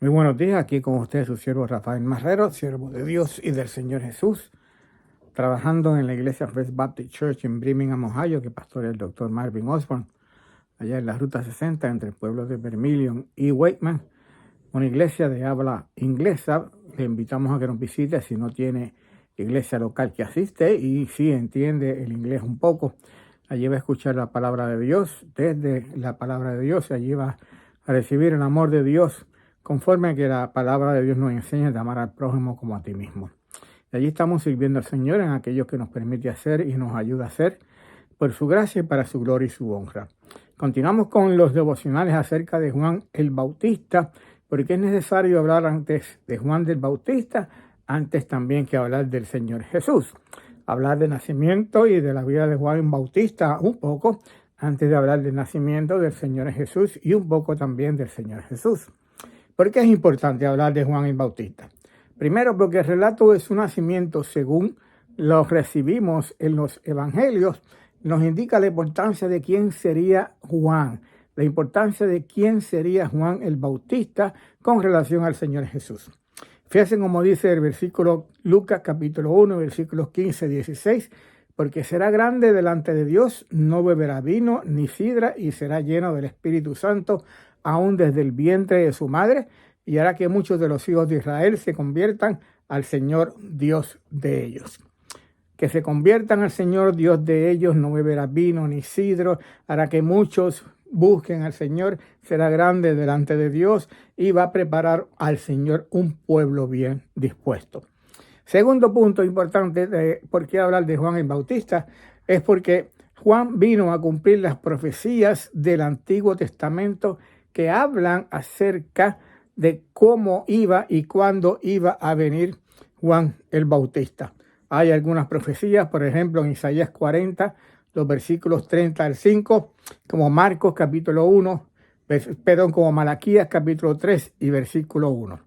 Muy buenos días, aquí con usted su siervo Rafael Marrero, siervo de Dios y del Señor Jesús, trabajando en la iglesia First Baptist Church en Birmingham, Ohio, que pastora el doctor Marvin Osborne, allá en la Ruta 60, entre el pueblo de Vermilion y Wakeman, una iglesia de habla inglesa. Le invitamos a que nos visite si no tiene iglesia local que asiste y si entiende el inglés un poco. Allí va a escuchar la palabra de Dios, desde la palabra de Dios, allí va a recibir el amor de Dios, conforme a que la palabra de Dios nos enseña de amar al prójimo como a ti mismo. Y allí estamos sirviendo al Señor en aquello que nos permite hacer y nos ayuda a hacer, por su gracia y para su gloria y su honra. Continuamos con los devocionales acerca de Juan el Bautista, porque es necesario hablar antes de Juan del Bautista, antes también que hablar del Señor Jesús. Hablar del nacimiento y de la vida de Juan el Bautista un poco, antes de hablar del nacimiento del Señor Jesús y un poco también del Señor Jesús. ¿Por qué es importante hablar de Juan el Bautista? Primero, porque el relato de su nacimiento, según lo recibimos en los evangelios, nos indica la importancia de quién sería Juan, la importancia de quién sería Juan el Bautista con relación al Señor Jesús. Fíjense como dice el versículo Lucas capítulo 1, versículos 15 y 16, porque será grande delante de Dios, no beberá vino ni sidra y será lleno del Espíritu Santo, aún desde el vientre de su madre, y hará que muchos de los hijos de Israel se conviertan al Señor Dios de ellos. Que se conviertan al Señor Dios de ellos, no beberá vino ni sidro, hará que muchos busquen al Señor, será grande delante de Dios y va a preparar al Señor un pueblo bien dispuesto. Segundo punto importante de por qué hablar de Juan el Bautista es porque Juan vino a cumplir las profecías del Antiguo Testamento que hablan acerca de cómo iba y cuándo iba a venir Juan el Bautista. Hay algunas profecías, por ejemplo, en Isaías 40, los versículos 30 al 5, como Marcos capítulo 1, como Malaquías capítulo 3 y versículo 1.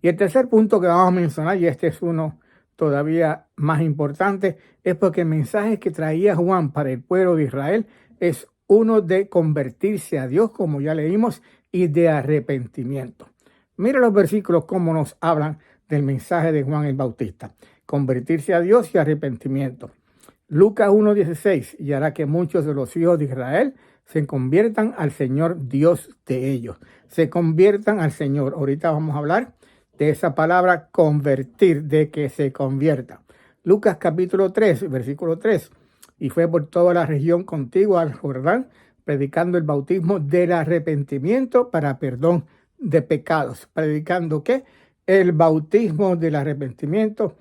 Y el tercer punto que vamos a mencionar, y este es uno todavía más importante, es porque el mensaje que traía Juan para el pueblo de Israel es uno de convertirse a Dios, como ya leímos, y de arrepentimiento. Mira los versículos cómo nos hablan del mensaje de Juan el Bautista. Convertirse a Dios y arrepentimiento. Lucas 1:16, y hará que muchos de los hijos de Israel se conviertan al Señor Dios de ellos. Se conviertan al Señor. Ahorita vamos a hablar de esa palabra convertir, de que se convierta. Lucas capítulo 3, versículo 3. Y fue por toda la región contigua al Jordán, predicando el bautismo del arrepentimiento para perdón de pecados. ¿Predicando qué? El bautismo del arrepentimiento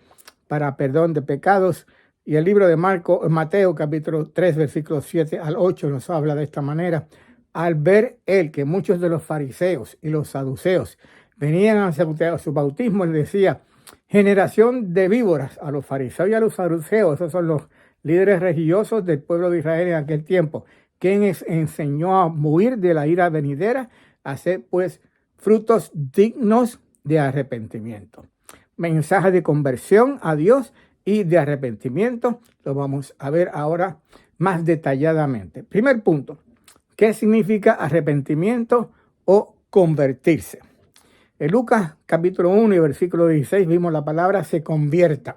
para perdón de pecados. Y el libro de Mateo capítulo 3, versículos 7 al 8 nos habla de esta manera. Al ver él que muchos de los fariseos y los saduceos venían a su bautismo, él decía: generación de víboras, a los fariseos y a los saduceos, esos son los líderes religiosos del pueblo de Israel en aquel tiempo, quien enseñó a huir de la ira venidera, a hacer pues frutos dignos de arrepentimiento. Mensaje de conversión a Dios y de arrepentimiento lo vamos a ver ahora más detalladamente. Primer punto, ¿qué significa arrepentimiento o convertirse? En Lucas capítulo 1 y versículo 16 vimos la palabra se convierta.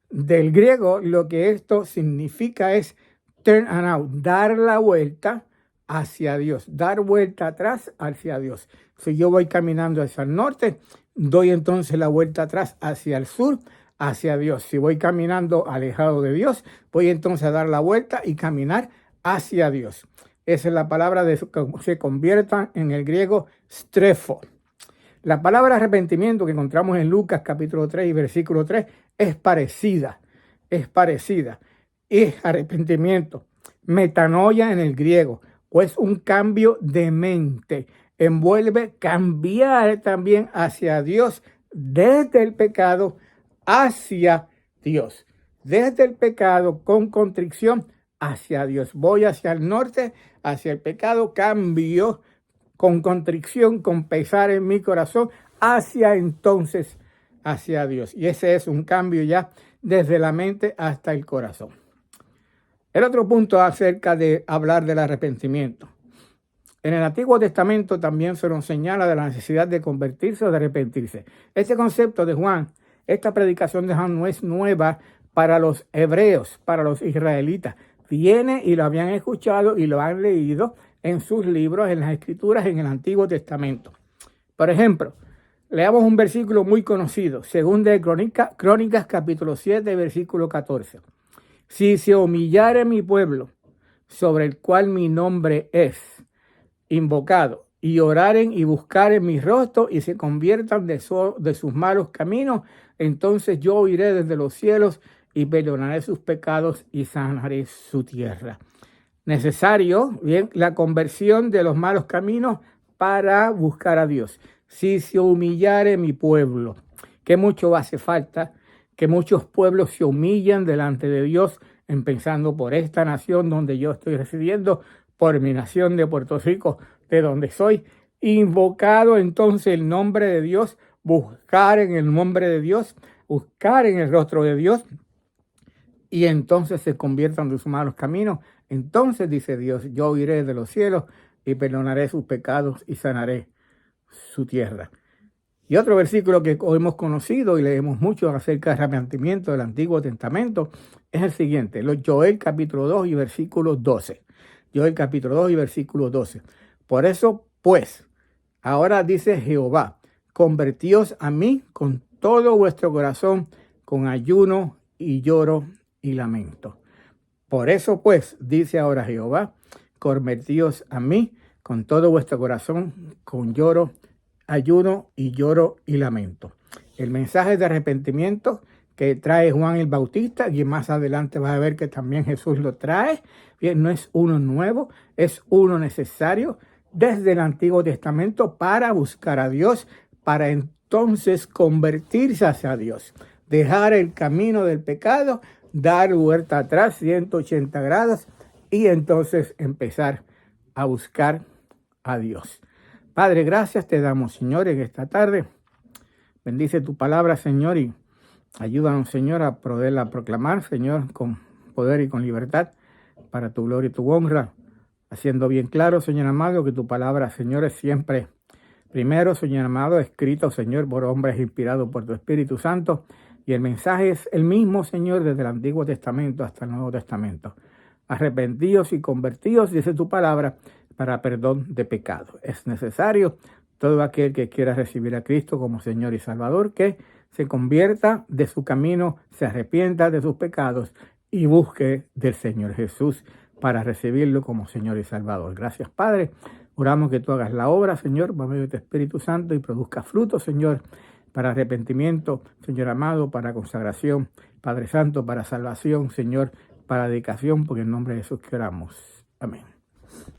Del griego lo que esto significa es turn around, dar la vuelta hacia Dios, dar vuelta atrás hacia Dios. Si yo voy caminando hacia el norte, doy entonces la vuelta atrás hacia el sur, hacia Dios. Si voy caminando alejado de Dios, voy entonces a dar la vuelta y caminar hacia Dios. Esa es la palabra de se conviertan en el griego strefo. La palabra arrepentimiento que encontramos en Lucas capítulo 3 y versículo 3 es parecida. Es arrepentimiento, metanoia en el griego, o es un cambio de mente. Envuelve cambiar también hacia Dios desde el pecado hacia Dios. Desde el pecado con contrición hacia Dios. Voy hacia el norte, hacia el pecado, cambio con contrición, con pesar en mi corazón, hacia entonces, hacia Dios. Y ese es un cambio ya desde la mente hasta el corazón. El otro punto acerca de hablar del arrepentimiento En el Antiguo Testamento también se nos señala de la necesidad de convertirse o de arrepentirse. Este concepto de Juan, esta predicación de Juan no es nueva para los hebreos, para los israelitas. Viene y lo habían escuchado y lo han leído en sus libros, en las escrituras, en el Antiguo Testamento. Por ejemplo, leamos un versículo muy conocido, Segunda de Crónicas, capítulo 7, versículo 14. Si se humillare mi pueblo, sobre el cual mi nombre es invocado, y oraren y buscaren mi rostro y se conviertan de sus malos caminos, entonces yo oiré desde los cielos y perdonaré sus pecados y sanaré su tierra. Necesario, bien, la conversión de los malos caminos para buscar a Dios. Si se humillare mi pueblo, que mucho hace falta, que muchos pueblos se humillan delante de Dios, empezando por esta nación donde yo estoy residiendo, por mi nación de Puerto Rico, de donde soy, invocado entonces el nombre de Dios, buscar en el nombre de Dios, buscar en el rostro de Dios, y entonces se conviertan de sus malos caminos. Entonces dice Dios, yo iré de los cielos y perdonaré sus pecados y sanaré su tierra. Y otro versículo que hemos conocido y leemos mucho acerca del arrepentimiento del Antiguo Testamento es el siguiente, Joel capítulo 2 y versículo 12. Joel capítulo 2 y versículo 12. Por eso, pues, ahora dice Jehová, convertíos a mí con todo vuestro corazón, con ayuno y lloro y lamento. Por eso, pues, dice ahora Jehová, convertíos a mí con todo vuestro corazón, con lloro, ayuno y lloro y lamento. El mensaje de arrepentimiento que trae Juan el Bautista, y más adelante vas a ver que también Jesús lo trae, bien, no es uno nuevo, es uno necesario desde el Antiguo Testamento para buscar a Dios, para entonces convertirse hacia Dios, dejar el camino del pecado, dar vuelta atrás 180 grados y entonces empezar a buscar a Dios. Padre, gracias te damos, Señor, en esta tarde. Bendice tu palabra, Señor, y ayúdanos, Señor, a poderla proclamar, Señor, con poder y con libertad, para tu gloria y tu honra, haciendo bien claro, Señor amado, que tu palabra, Señor, es siempre primero, Señor amado, escrito, Señor, por hombres inspirados por tu Espíritu Santo, y el mensaje es el mismo, Señor, desde el Antiguo Testamento hasta el Nuevo Testamento. Arrepentidos y convertidos, dice tu palabra, para perdón de pecado. Es necesario todo aquel que quiera recibir a Cristo como Señor y Salvador, que se convierta de su camino, se arrepienta de sus pecados y busque del Señor Jesús para recibirlo como Señor y Salvador. Gracias, Padre. Oramos que tú hagas la obra, Señor, por medio de tu Espíritu Santo y produzca fruto, Señor, para arrepentimiento, Señor amado, para consagración, Padre Santo, para salvación, Señor, para dedicación, porque en nombre de Jesús que oramos. Amén.